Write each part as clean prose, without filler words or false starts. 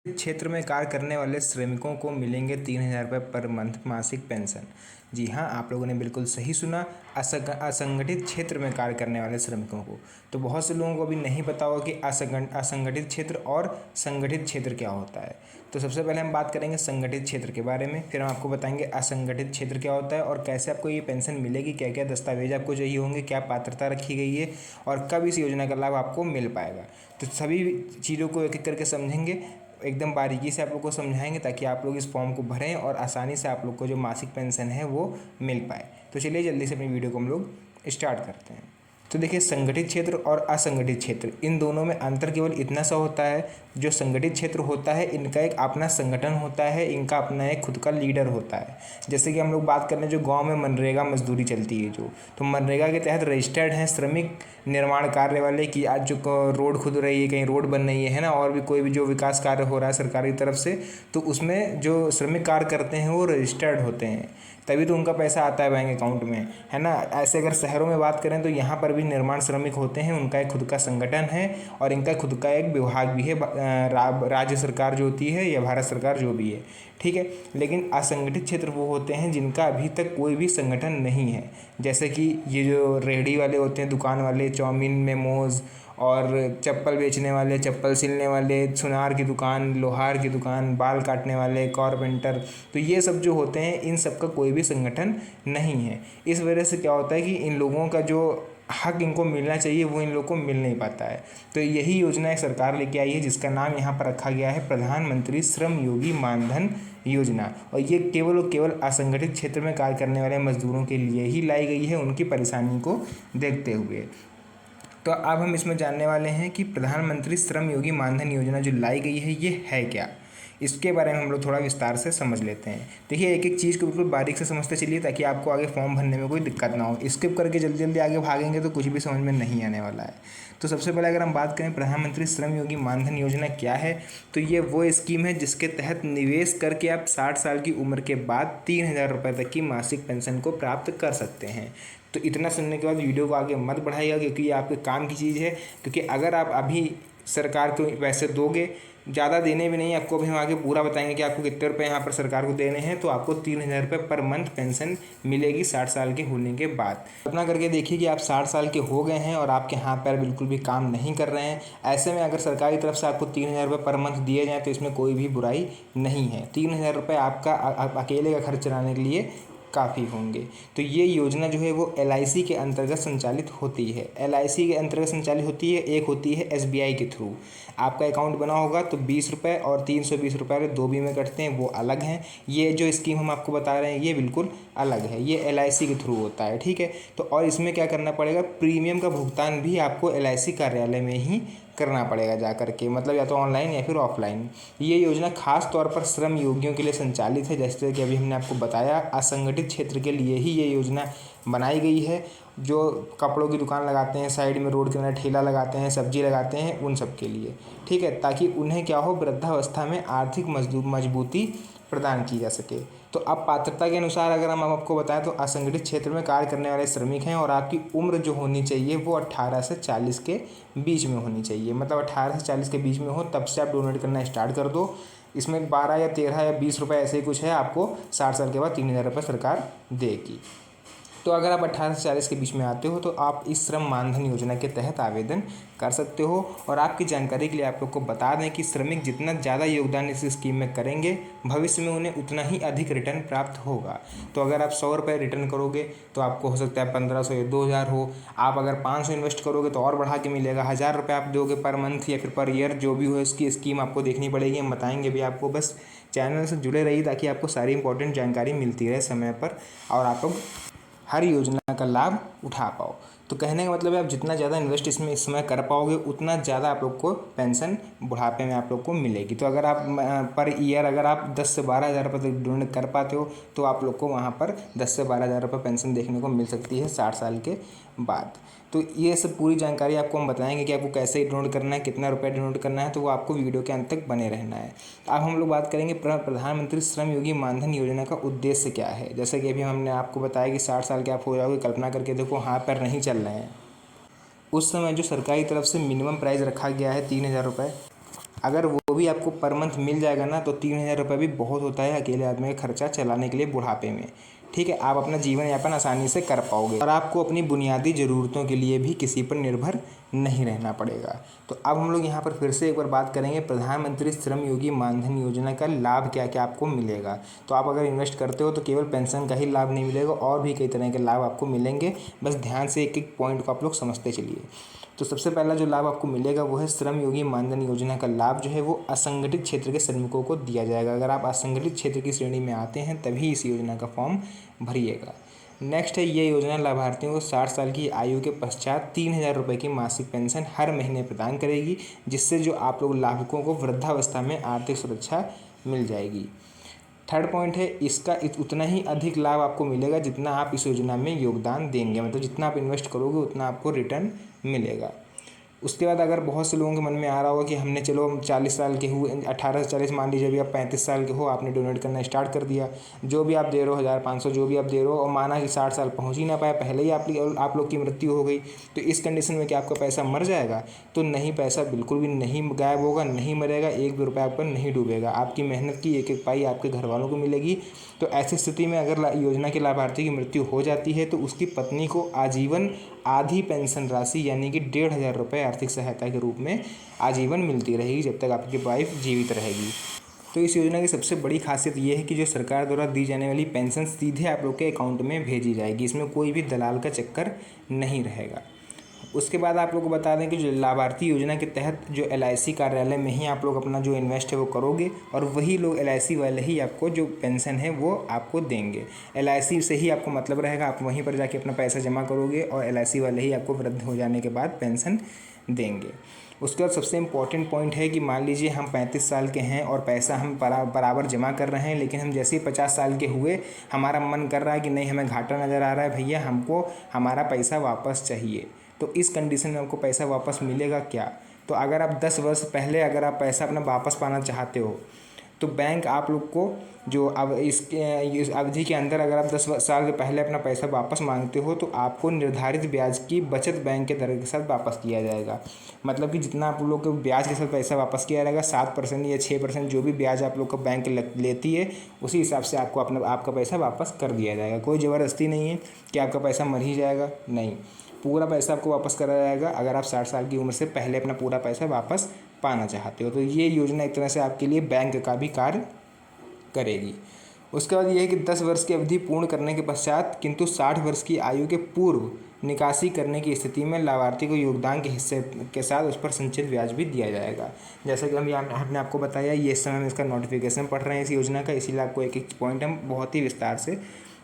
क्षेत्र में कार्य करने वाले श्रमिकों को मिलेंगे 3,000 रुपये पर मंथ मासिक पेंशन। जी हाँ, आप लोगों ने बिल्कुल सही सुना। असंगठित क्षेत्र में कार्य करने वाले श्रमिकों को। तो बहुत से लोगों को अभी नहीं पता होगा कि असंगठित क्षेत्र और संगठित क्षेत्र क्या होता है। तो सबसे पहले हम बात करेंगे संगठित क्षेत्र के बारे में, फिर हम आपको बताएंगे असंगठित क्षेत्र क्या होता है और कैसे आपको ये पेंशन मिलेगी, क्या क्या दस्तावेज आपको चाहिए होंगे, क्या पात्रता रखी गई है और कब इस योजना का लाभ आपको मिल पाएगा। तो सभी चीज़ों को एक एक करके समझेंगे, एकदम बारीकी से आप लोग को समझाएंगे ताकि आप लोग इस फॉर्म को भरें और आसानी से आप लोग को जो मासिक पेंशन है वो मिल पाए। तो चलिए जल्दी से अपनी वीडियो को हम लोग स्टार्ट करते हैं। तो देखिए, संगठित क्षेत्र और असंगठित क्षेत्र, इन दोनों में अंतर केवल इतना सा होता है, जो संगठित क्षेत्र होता है इनका एक अपना संगठन होता है, इनका अपना एक खुद का लीडर होता है। जैसे कि हम लोग बात कर रहे हैं जो गांव में मनरेगा मजदूरी चलती है, तो मनरेगा के तहत रजिस्टर्ड हैं श्रमिक निर्माण कार्य वाले कि आज जो रोड खुद रही है, कहीं रोड बन रही है ना, और भी कोई भी जो विकास कार्य हो रहा है सरकारी तरफ से, तो उसमें जो श्रमिक कार्य करते हैं वो रजिस्टर्ड होते हैं, तभी तो उनका पैसा आता है बैंक अकाउंट में, है ना। ऐसे अगर शहरों में बात करें तो यहाँ पर भी निर्माण श्रमिक होते हैं, उनका एक खुद का संगठन है और इनका खुद का एक विभाग भी है, राज्य सरकार जो होती है या भारत सरकार जो भी है, ठीक है। लेकिन असंगठित क्षेत्र वो होते हैं जिनका अभी तक कोई भी संगठन नहीं है। जैसे कि ये जो रेहड़ी वाले होते हैं, दुकान वाले, चाउमीन, मोमोज, और चप्पल बेचने वाले, चप्पल सिलने वाले, सुनार की दुकान, लोहार की दुकान, बाल काटने वाले, कारपेंटर, तो ये सब जो होते हैं इन सब का कोई भी संगठन नहीं है। इस वजह से क्या होता है कि इन लोगों का जो हक इनको मिलना चाहिए वो इन लोगों को मिल नहीं पाता है। तो यही योजना एक सरकार लेके आई है जिसका नाम यहाँ पर रखा गया है प्रधानमंत्री श्रम योगी मानधन योजना, और ये केवल और केवल असंगठित क्षेत्र में कार्य करने वाले मजदूरों के लिए ही लाई गई है, उनकी परेशानी को देखते हुए। तो अब हम इसमें जानने वाले हैं कि प्रधानमंत्री श्रम योगी मानधन योजना जो लाई गई है ये है क्या, इसके बारे में हम लोग थोड़ा विस्तार से समझ लेते हैं। देखिए, एक एक चीज़ को बिल्कुल बारीक से समझते चलिए ताकि आपको आगे फॉर्म भरने में कोई दिक्कत ना हो। स्किप करके जल्दी जल्दी आगे भागेंगे तो कुछ भी समझ में नहीं आने वाला है। तो सबसे पहले अगर हम बात करें प्रधानमंत्री श्रम योगी मानधन योजना क्या है, तो ये वो स्कीम है जिसके तहत निवेश करके आप 60 साल की उम्र के बाद 3,000 रुपये तक की मासिक पेंशन को प्राप्त कर सकते हैं। तो इतना सुनने के बाद वीडियो को आगे मत बढ़ाइएगा, क्योंकि ये आपके काम की चीज़ है। क्योंकि अगर आप अभी सरकार को पैसे दोगे, ज़्यादा देने भी नहीं, आपको भी हम आगे पूरा बताएंगे कि आपको कितने रुपए यहाँ पर सरकार को देने हैं, तो आपको 3,000 रुपये पर मंथ पेंशन मिलेगी 60 साल के होने के बाद। अपना करके देखिए कि आप 60 साल के हो गए हैं और आपके हाथ पैर बिल्कुल भी काम नहीं कर रहे हैं। ऐसे में अगर सरकारी तरफ से आपको 3,000 रुपये पर मंथ दिए जाएँ तो इसमें कोई भी बुराई नहीं है। 3,000 रुपये आपका अकेले का खर्च चलाने के लिए काफ़ी होंगे। तो ये योजना जो है वो LIC के अंतर्गत संचालित होती है। LIC के अंतर्गत संचालित होती है, एक होती है SBI के थ्रू। आपका अकाउंट बना होगा तो 20 रुपये और 320 रुपये दो भी में कटते हैं, वो अलग हैं। ये जो स्कीम हम आपको बता रहे हैं ये बिल्कुल अलग है, ये LIC के थ्रू होता है, ठीक है। तो और इसमें क्या करना पड़ेगा, प्रीमियम का भुगतान भी आपको LIC कार्यालय में ही करना पड़ेगा जा करके, मतलब या तो ऑनलाइन या फिर ऑफलाइन। ये योजना खास तौर पर श्रम योगियों के लिए संचालित है, जैसे कि अभी हमने आपको बताया। असंगठित क्षेत्र के लिए ही ये योजना बनाई गई है, जो कपड़ों की दुकान लगाते हैं, साइड में रोड के किनारे ठेला लगाते हैं, सब्जी लगाते हैं, उन सब के लिए, ठीक है, ताकि उन्हें क्या हो, वृद्धावस्था में आर्थिक मजबूती प्रदान की जा सके। तो अब पात्रता के अनुसार अगर हम आपको बताएं तो असंगठित क्षेत्र में कार्य करने वाले श्रमिक हैं और आपकी उम्र जो होनी चाहिए वो 18 से 40 के बीच में होनी चाहिए। मतलब 18 से 40 के बीच में हो तब से आप डोनेट करना स्टार्ट कर दो। इसमें 12 या 13 या 20 रुपये ऐसे ही कुछ है, आपको 60 साल के बाद 3,000 रुपये सरकार देगी। तो अगर आप 18 से 40 के बीच में आते हो तो आप इस श्रम मानधन योजना के तहत आवेदन कर सकते हो। और आपकी जानकारी के लिए आप लोग को बता दें कि श्रमिक जितना ज़्यादा योगदान इस स्कीम में करेंगे, भविष्य में उन्हें उतना ही अधिक रिटर्न प्राप्त होगा। तो अगर आप 100 रुपये रिटर्न करोगे तो आपको हो सकता है 1,500 या 2,000 हो। आप अगर 500 इन्वेस्ट करोगे तो और बढ़ा के मिलेगा, 1,000 रुपये आप दोगे पर मंथ या फिर पर ईयर, जो भी हो इसकी स्कीम आपको देखनी पड़ेगी, हम बताएंगे भी आपको। बस चैनल से जुड़े रहिए ताकि आपको सारी इंपॉर्टेंट जानकारी मिलती रहे समय पर और आप लोग हर योजना का लाभ उठा पाओ। तो कहने का मतलब है आप जितना ज़्यादा इन्वेस्ट इसमें इस समय कर पाओगे उतना ज़्यादा आप लोग को पेंशन बुढ़ापे में आप लोग को मिलेगी। तो अगर आप पर ईयर अगर आप 10 से 12,000 रुपये तक डोनेट कर पाते हो तो आप लोग को वहाँ पर 10 से 12,000 रुपये पेंशन देखने को मिल सकती है 60 साल के बाद। तो ये सब पूरी जानकारी आपको हम बताएंगे कि आपको कैसे डोनेट करना है, कितना रुपया डोनेट करना है, तो वो आपको वीडियो के अंत तक बने रहना है। अब हम लोग बात करेंगे प्रधानमंत्री श्रम योगी मानधन योजना का उद्देश्य क्या है। जैसे कि अभी हमने आपको बताया कि 60 साल के आप हो जाओगे, कल्पना करके देखो हाथ पैर नहीं चल रहे हैं, उस समय जो सरकारी तरफ से मिनिमम प्राइस रखा गया है 3,000 रुपये, अगर वो भी आपको पर मंथ मिल जाएगा ना, तो 3,000 रुपये भी बहुत होता है अकेले आदमी का खर्चा चलाने के लिए बुढ़ापे में। ठीक है, आप अपना जीवन यापन आसानी से कर पाओगे और आपको अपनी बुनियादी ज़रूरतों के लिए भी किसी पर निर्भर नहीं रहना पड़ेगा। तो अब हम लोग यहाँ पर फिर से एक बार बात करेंगे प्रधानमंत्री श्रम योगी मानधन योजना का लाभ क्या क्या आपको मिलेगा। तो आप अगर इन्वेस्ट करते हो तो केवल पेंशन का ही लाभ नहीं मिलेगा, और भी कई तरह के लाभ आपको मिलेंगे। बस ध्यान से एक एक पॉइंट को आप लोग समझते चलिए। तो सबसे पहला जो लाभ आपको मिलेगा वो है श्रम योगी मानधन योजना का लाभ जो है वो असंगठित क्षेत्र के श्रमिकों को दिया जाएगा। अगर आप असंगठित क्षेत्र की श्रेणी में आते हैं तभी इस योजना का फॉर्म भरिएगा। नेक्स्ट है, ये योजना लाभार्थियों को 60 साल की आयु के पश्चात 3,000 रुपये की मासिक पेंशन हर महीने प्रदान करेगी, जिससे जो आप लोग लाभुकों को वृद्धावस्था में आर्थिक सुरक्षा मिल जाएगी। थर्ड पॉइंट है, इसका उतना ही अधिक लाभ आपको मिलेगा जितना आप इस योजना में योगदान देंगे, मतलब जितना आप इन्वेस्ट करोगे उतना आपको रिटर्न मिलेगा। उसके बाद अगर बहुत से लोगों के मन में आ रहा होगा कि हमने चलो 40 साल के हुए, 18 से 40 मान लीजिए, अभी आप 35 साल के हो, आपने डोनेट करना स्टार्ट कर दिया, जो भी आप दे रहे हो 1,500 जो भी आप दे रहे हो, और माना कि 60 साल पहुंच ही ना पाए, पहले ही आप लोग की मृत्यु हो गई, तो इस कंडीशन में क्या आपका पैसा मर जाएगा? तो नहीं, पैसा बिल्कुल भी नहीं गायब होगा, नहीं मरेगा, एक भी रुपया आप पर नहीं डूबेगा। आपकी मेहनत की एक एक पाई आपके घर वालों को मिलेगी। तो ऐसी स्थिति में अगर योजना के लाभार्थी की मृत्यु हो जाती है तो उसकी पत्नी को आजीवन आधी पेंशन राशि यानी कि 1,500 रुपये आर्थिक सहायता के रूप में आजीवन मिलती रहेगी जब तक आपकी वाइफ जीवित रहेगी। तो इस योजना की सबसे बड़ी खासियत ये है कि जो सरकार द्वारा दी जाने वाली पेंशन सीधे आप लोग के अकाउंट में भेजी जाएगी, इसमें कोई भी दलाल का चक्कर नहीं रहेगा। उसके बाद आप लोग को बता दें कि जो लाभार्थी योजना के तहत जो LIC कार्यालय में ही आप लोग अपना जो इन्वेस्ट है वो करोगे, और वही लोग LIC वाले ही आपको जो पेंशन है वो आपको देंगे। LIC से ही आपको मतलब रहेगा, आप वहीं पर जाके अपना पैसा जमा करोगे और LIC वाले ही आपको वृद्ध हो जाने के बाद पेंशन देंगे। उसके बाद सबसे इम्पॉर्टेंट पॉइंट है कि मान लीजिए हम 35 साल के हैं और पैसा हम बराबर जमा कर रहे हैं, लेकिन हम जैसे ही 50 साल के हुए हमारा मन कर रहा है कि नहीं, हमें घाटा नज़र आ रहा है, भैया हमको हमारा पैसा वापस चाहिए। तो इस कंडीशन में आपको पैसा वापस मिलेगा क्या? तो अगर आप 10 वर्ष पहले अगर आप पैसा अपना वापस पाना चाहते हो तो बैंक आप लोग को जो अब इस अवधि के अंदर अगर आप 10 साल के पहले अपना पैसा वापस मांगते हो तो आपको निर्धारित ब्याज की बचत बैंक के दर के साथ वापस किया जाएगा। मतलब कि जितना आप लोग को ब्याज के साथ पैसा वापस किया जाएगा, 7% या 6% जो भी ब्याज आप लोग का बैंक लेती है, उसी हिसाब से आपको आपका पैसा वापस कर दिया जाएगा। कोई ज़बरदस्ती नहीं है कि आपका पैसा मर ही जाएगा, नहीं, पूरा पैसा आपको वापस करा जाएगा अगर आप 60 साल की उम्र से पहले अपना पूरा पैसा वापस पाना चाहते हो। तो ये योजना एक तरह से आपके लिए बैंक का भी कार्य करेगी। उसके बाद ये है कि 10 वर्ष की अवधि पूर्ण करने के पश्चात किंतु 60 वर्ष की आयु के पूर्व निकासी करने की स्थिति में लाभार्थी को योगदान के हिस्से के साथ उस पर संचित ब्याज भी दिया जाएगा। जैसा कि हमने आपको बताया, ये इस समय हम इसका नोटिफिकेशन पढ़ रहे हैं इस योजना का, इसीलिए आपको एक एक पॉइंट हम बहुत ही विस्तार से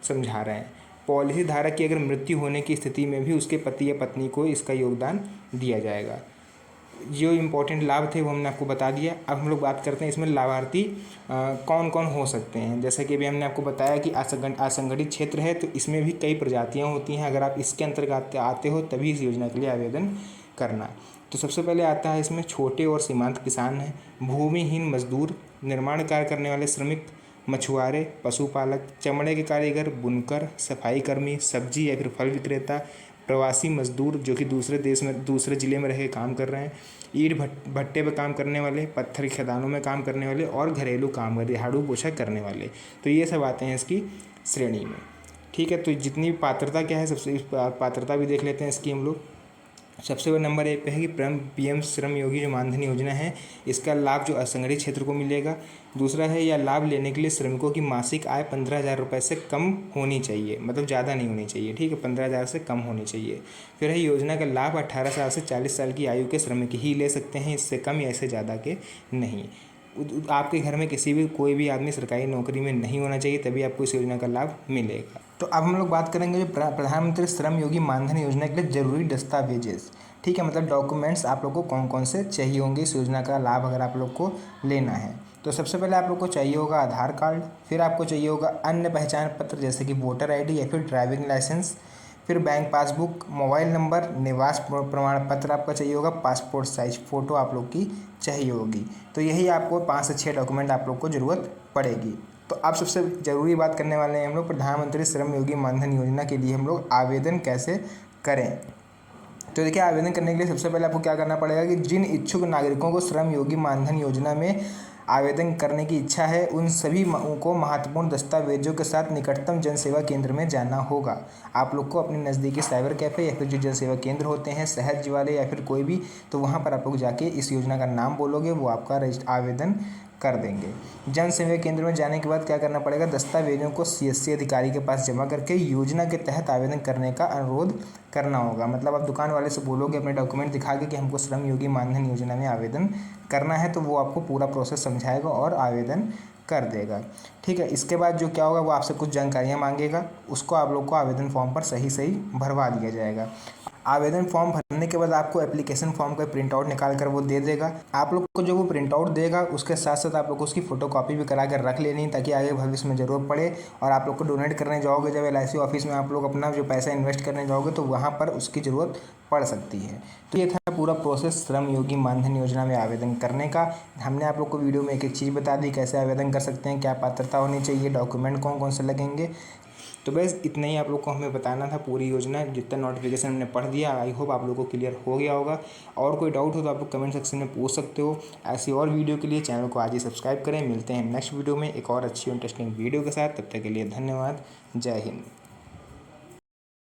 समझा रहे हैं। पॉलिसी धारक की अगर मृत्यु होने की स्थिति में भी उसके पति या पत्नी को इसका योगदान दिया जाएगा। जो इम्पोर्टेंट लाभ थे वो हमने आपको बता दिया। अब हम लोग बात करते हैं इसमें लाभार्थी कौन कौन हो सकते हैं। जैसा कि अभी हमने आपको बताया कि असंगठित क्षेत्र है, तो इसमें भी कई प्रजातियां होती हैं। अगर आप इसके अंतर्गत आते हो तभी इस योजना के लिए आवेदन करना। तो सबसे पहले आता है इसमें छोटे और सीमांत किसान हैं, भूमिहीन मजदूर, निर्माण कार्य करने वाले श्रमिक, मछुआरे, पशुपालक, चमड़े के कारीगर, बुनकर, सफाई कर्मी, सब्जी या फिर फल विक्रेता, प्रवासी मजदूर जो कि दूसरे देश में दूसरे ज़िले में रह के काम कर रहे हैं, ईंट भट्टे पर काम करने वाले, पत्थर की खदानों में काम करने वाले और घरेलू काम झाड़ू पोछा करने वाले। तो ये सब आते हैं इसकी श्रेणी में। ठीक है, तो जितनी पात्रता क्या है, सबसे पात्रता भी देख लेते हैं इसकी हम लोग। सबसे बड़ा नंबर 1 पे है कि PM श्रम योगी जो मानधन योजना है, इसका लाभ जो असंगठित क्षेत्र को मिलेगा। दूसरा है, यह लाभ लेने के लिए श्रमिकों की मासिक आय 15,000 रुपये से कम होनी चाहिए, मतलब ज़्यादा नहीं होनी चाहिए। ठीक है, 15,000 से कम होनी चाहिए। फिर है, योजना का लाभ 18 साल से 40 साल की आयु के श्रमिक ही ले सकते हैं, इससे कम या इससे ज़्यादा के नहीं। आपके घर में कोई भी आदमी सरकारी नौकरी में नहीं होना चाहिए, तभी आपको इस योजना का लाभ मिलेगा। तो अब हम लोग बात करेंगे जो प्रधानमंत्री श्रम योगी मानधन योजना के लिए ज़रूरी दस्तावेजेस। ठीक है, मतलब डॉक्यूमेंट्स आप लोग को कौन कौन से चाहिए होंगे इस योजना का लाभ अगर आप लोग को लेना है। तो सबसे पहले आप लोग को चाहिए होगा आधार कार्ड, फिर आपको चाहिए होगा अन्य पहचान पत्र जैसे कि वोटर ID या फिर ड्राइविंग लाइसेंस, फिर बैंक पासबुक, मोबाइल नंबर, निवास प्रमाण पत्र आपका चाहिए होगा, पासपोर्ट साइज फ़ोटो आप लोग की चाहिए होगी। तो यही आपको 5 से 6 डॉक्यूमेंट आप लोग को ज़रूरत पड़ेगी। तो अब सबसे ज़रूरी बात करने वाले हैं हम लोग प्रधानमंत्री श्रम योगी मानधन योजना के लिए हम लोग आवेदन कैसे करें। तो देखिए, आवेदन करने के लिए सबसे पहले आपको क्या करना पड़ेगा कि जिन इच्छुक नागरिकों को श्रम योगी मानधन योजना में आवेदन करने की इच्छा है, उन सभी को महत्वपूर्ण दस्तावेजों के साथ निकटतम जनसेवा केंद्र में जाना होगा। आप लोग को अपने नज़दीकी साइबर कैफ़े या फिर जो जनसेवा केंद्र होते हैं सहज वाले या फिर कोई भी, तो वहाँ पर आप लोग जाके इस योजना का नाम बोलोगे, वो आपका आवेदन कर देंगे। जन सेवा केंद्र में जाने के बाद क्या करना पड़ेगा, दस्तावेजों को सीएससी अधिकारी के पास जमा करके योजना के तहत आवेदन करने का अनुरोध करना होगा। मतलब आप दुकान वाले से बोलोगे अपने डॉक्यूमेंट दिखा के कि हमको श्रम योगी मानधन योजना में आवेदन करना है, तो वो आपको पूरा प्रोसेस समझाएगा और आवेदन कर देगा। ठीक है, इसके बाद जो क्या होगा, वो आपसे कुछ जानकारियाँ मांगेगा, उसको आप लोग को आवेदन फॉर्म पर सही सही भरवा दिया जाएगा। आवेदन फॉर्म भरने के बाद आपको एप्लीकेशन फॉर्म का प्रिंट आउट निकाल कर वो दे देगा। आप लोग को जो वो प्रिंट आउट देगा उसके साथ साथ आप लोग को उसकी फ़ोटोकॉपी भी करा कर रख लेनी, ताकि आगे भविष्य में ज़रूरत पड़े। और आप लोग को डोनेट करने जाओगे जब LIC ऑफिस में आप लोग अपना जो पैसा इन्वेस्ट करने जाओगे, तो वहाँ पर उसकी ज़रूरत पड़ सकती है। तो ये था पूरा प्रोसेस श्रम योगी मानधन योजना में आवेदन करने का। हमने आप लोग को वीडियो में एक एक चीज़ बता दी, कैसे आवेदन कर सकते हैं, क्या पात्रता होनी चाहिए, डॉक्यूमेंट कौन कौन से लगेंगे। तो बस इतना ही आप लोग को हमें बताना था, पूरी योजना जितना नोटिफिकेशन हमने पढ़ दिया। आई होप आप लोगों को क्लियर हो गया होगा। और कोई डाउट हो तो आप लोग कमेंट सेक्शन में पूछ सकते हो। ऐसी और वीडियो के लिए चैनल को आज ही सब्सक्राइब करें। मिलते हैं नेक्स्ट वीडियो में एक और अच्छी इंटरेस्टिंग वीडियो के साथ। तब तक के लिए धन्यवाद। जय हिंद।